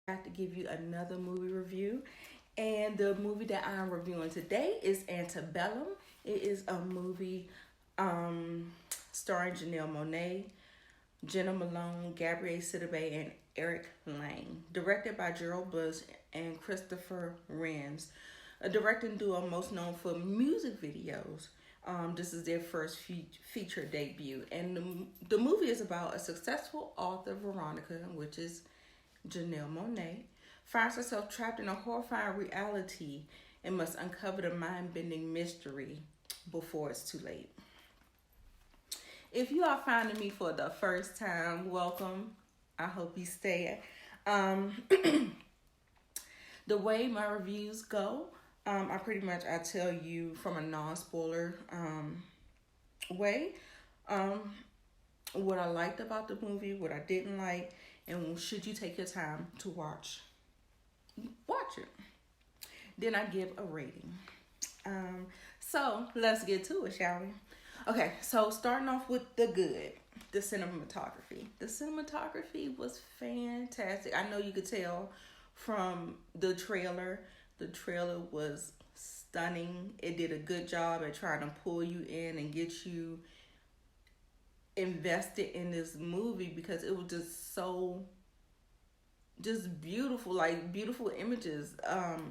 back to give you another movie review. And the movie that I'm reviewing today is Antebellum. It is a movie starring Janelle Monae, Jena Malone, Gabourey Sidibe, and Eric Lange. Directed by Gerald Bush and Christopher Renz. A directing duo most known for music videos. This is their first feature debut. And the movie is about a successful author, Veronica, which is Janelle Monae, finds herself trapped in a horrifying reality and must uncover the mind-bending mystery before it's too late. If you are finding me for the first time, welcome. I hope you stay. Um, the way my reviews go, I tell you from a non-spoiler way what I liked about the movie, what I didn't like, and should you take your time to watch it. Then I give a rating. So let's get to it, shall we? Okay, so starting off with the good, the cinematography. The cinematography was fantastic. I know you could tell from the trailer. The trailer was stunning. It did a good job at trying to pull you in and get you invested in this movie because it was just beautiful, like beautiful images,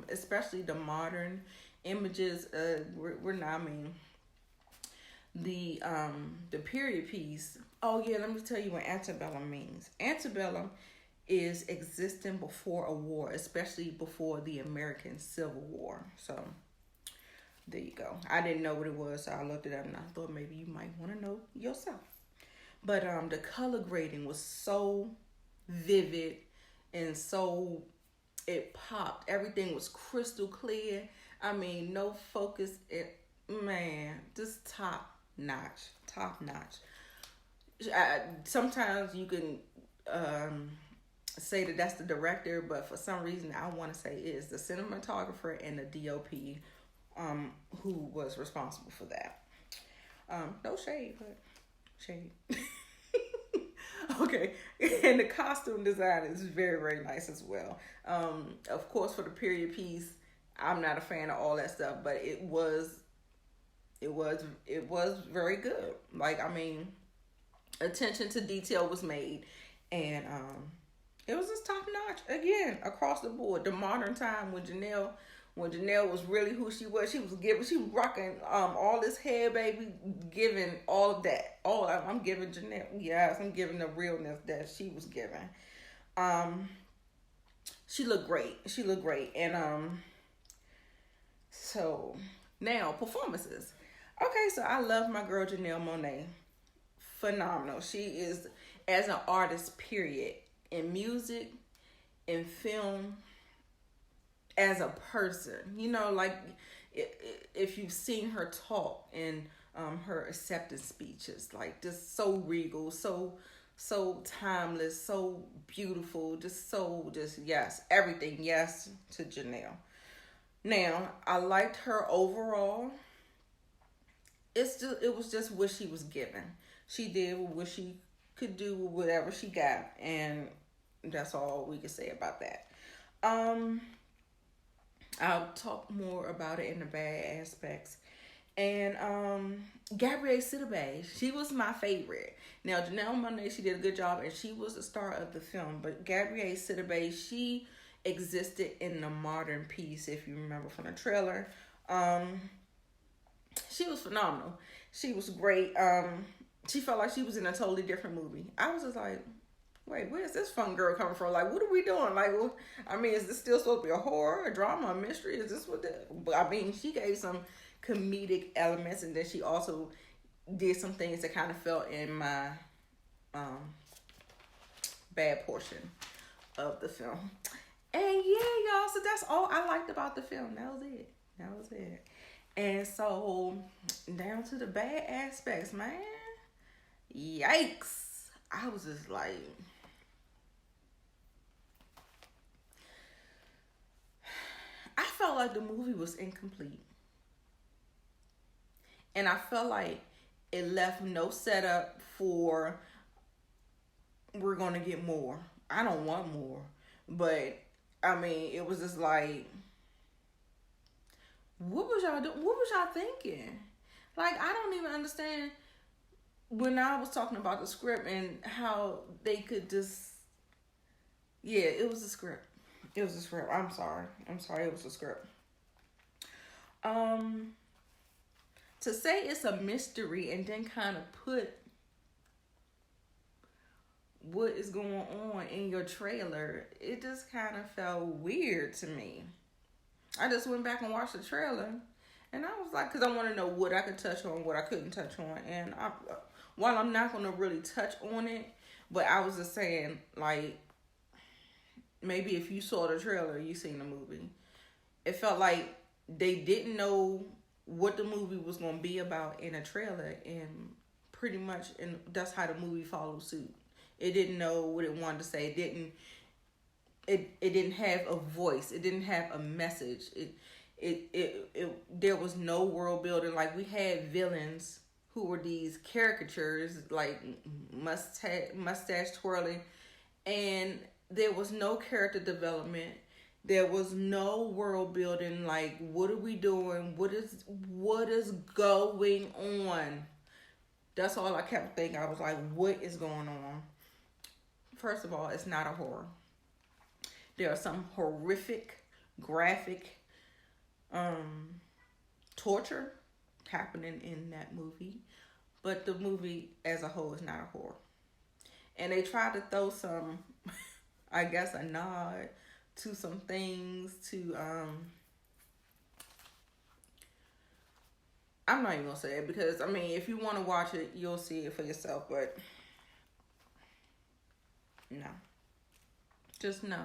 especially the modern images. We're not, I mean, the period piece. Oh yeah, let me tell you what antebellum means. Antebellum is existing before a war, especially before the American Civil War. So there you go. I didn't know what it was, so I looked it up and I thought maybe you might want to know yourself. But the color grading was so vivid and so it popped. Everything was crystal clear. I mean, no focus. Man, just top notch. Sometimes you can say that that's the director, but for some reason I want to say it is the cinematographer and the DOP who was responsible for that. No shade, but shade. Okay, and the costume design is very, very nice as well. Of course, for the period piece, I'm not a fan of all that stuff, but it was very good. Like, I mean, attention to detail was made, and it was just top notch again across the board. The modern time when Janelle was really who she was rocking all this hair, baby, giving all of that. I'm giving Janelle, yes, I'm giving the realness that she was giving. She looked great. And so now performances. Okay, so I love my girl Janelle Monae. Phenomenal. She is, as an artist, period, in music, in film, as a person. You know, like if you've seen her talk in her acceptance speeches, like just so regal, so timeless, so beautiful, just yes, everything yes to Janelle. Now, I liked her overall. It was just what she was given. She did what she could do with whatever she got, and that's all we can say about that. Um, I'll talk more about it in the bad aspects. And Gabourey Sidibe, she was my favorite. Now Janelle Monae, she did a good job, and she was the star of the film. But Gabourey Sidibe, she existed in the modern piece, if you remember from the trailer. She was phenomenal. She was great. She felt like she was in a totally different movie. I was just like, wait, where's this fun girl coming from? Like, what are we doing? Like, I mean, is this still supposed to be a horror, a drama, a mystery? Is this what But I mean, she gave some comedic elements, and then she also did some things that kind of fell in my bad portion of the film. And yeah, y'all, so that's all I liked about the film. That was it. And so, down to the bad aspects, man. Yikes. I was just like, I felt like the movie was incomplete. And I felt like it left no setup for we're going to get more. I don't want more. But I mean, it was just like, what was y'all doing? What was y'all thinking? Like, I don't even understand when I was talking about the script and how they could just, yeah, it was a script. It was a script. I'm sorry. It was a script. To say it's a mystery and then kind of put what is going on in your trailer, it just kind of felt weird to me. I just went back and watched the trailer, and I was like, because I want to know what I could touch on, what I couldn't touch on. And while I'm not going to really touch on it, but I was just saying, like, maybe if you saw the trailer, you seen the movie. It felt like they didn't know what the movie was going to be about in a trailer, and pretty much, and that's how the movie followed suit. It didn't know what it wanted to say. It didn't have a voice. It didn't have a message. There was no world building. Like, we had villains who were these caricatures, like mustache twirling, and there was no character development. There was no world building. Like, what are we doing? What is going on? That's all I kept thinking. I was like, what is going on? First of all, it's not a horror. There are some horrific, graphic torture happening in that movie. But the movie as a whole is not a horror. And they tried to throw some, I guess, a nod to some things to, I'm not even going to say it because, I mean, if you want to watch it, you'll see it for yourself. But no. Just no.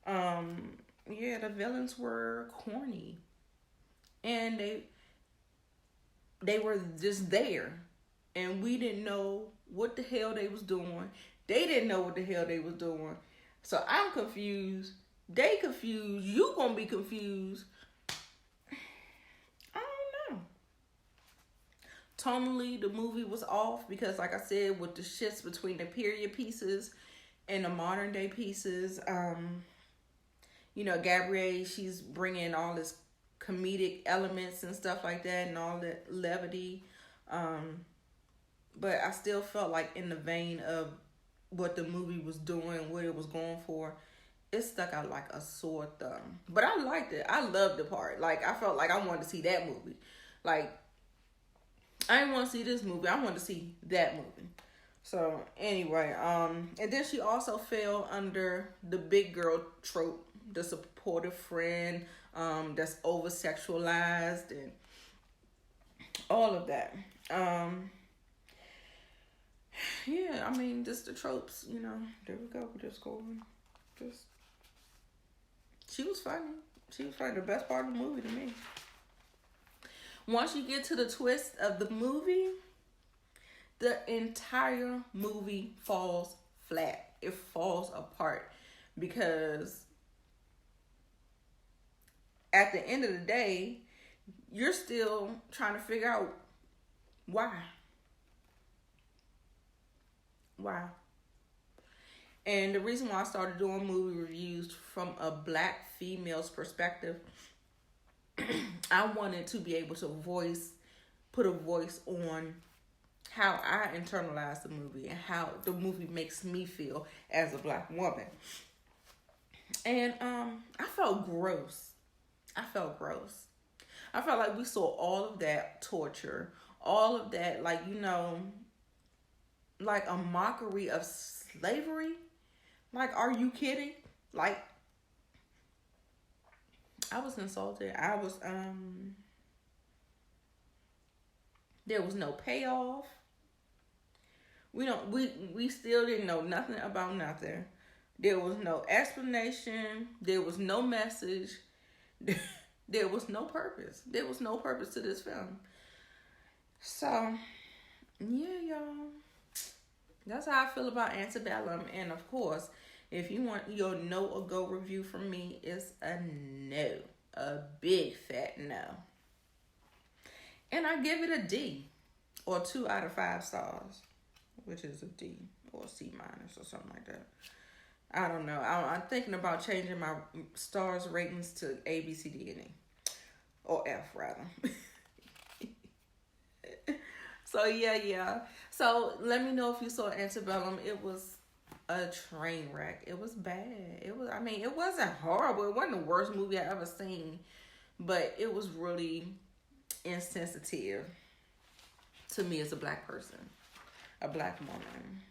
Yeah, the villains were corny, and they were just there, and we didn't know what the hell they was doing. They didn't know what the hell they was doing. So I'm confused. They confused. You gonna be confused. I don't know. Tonally, the movie was off because, like I said, with the shifts between the period pieces and the modern day pieces, Gabourey, she's bringing all this comedic elements and stuff like that and all that levity. But I still felt like in the vein of what the movie was doing, what it was going for, it stuck out like a sore thumb. But I liked it. I loved the part. Like, I felt like I wanted to see that movie. Like, I didn't want to see this movie. I wanted to see that movie. So, anyway, and then she also fell under the big girl trope, the supportive friend, that's over-sexualized and all of that. Yeah, I mean, just the tropes, there we go. Just going. She was funny. She was funny. The best part of the movie to me. Once you get to the twist of the movie, the entire movie falls flat. It falls apart because at the end of the day, you're still trying to figure out why. Why? And the reason why I started doing movie reviews from a black female's perspective, I wanted to be able to put a voice on how I internalize the movie and how the movie makes me feel as a black woman. And I felt gross. I felt like we saw all of that torture, all of that, like a mockery of slavery. Like, are you kidding? Like, I was insulted. I was, there was no payoff. We still didn't know nothing about nothing. There was no explanation. There was no message. There was no purpose. There was no purpose to this film. So, yeah, y'all. That's how I feel about Antebellum. And, of course, if you want your no or go review from me, it's a no. A big fat no. And I give it a D. Or 2 out of 5 stars. Which is a D. Or a C minus or something like that. I don't know. I'm thinking about changing my stars ratings to A, B, C, D, and E. Or F, rather. So, yeah. So, let me know if you saw Antebellum. It was a train wreck. It was bad. It wasn't horrible. It wasn't the worst movie I ever seen. But it was really insensitive to me as a black person. A black woman.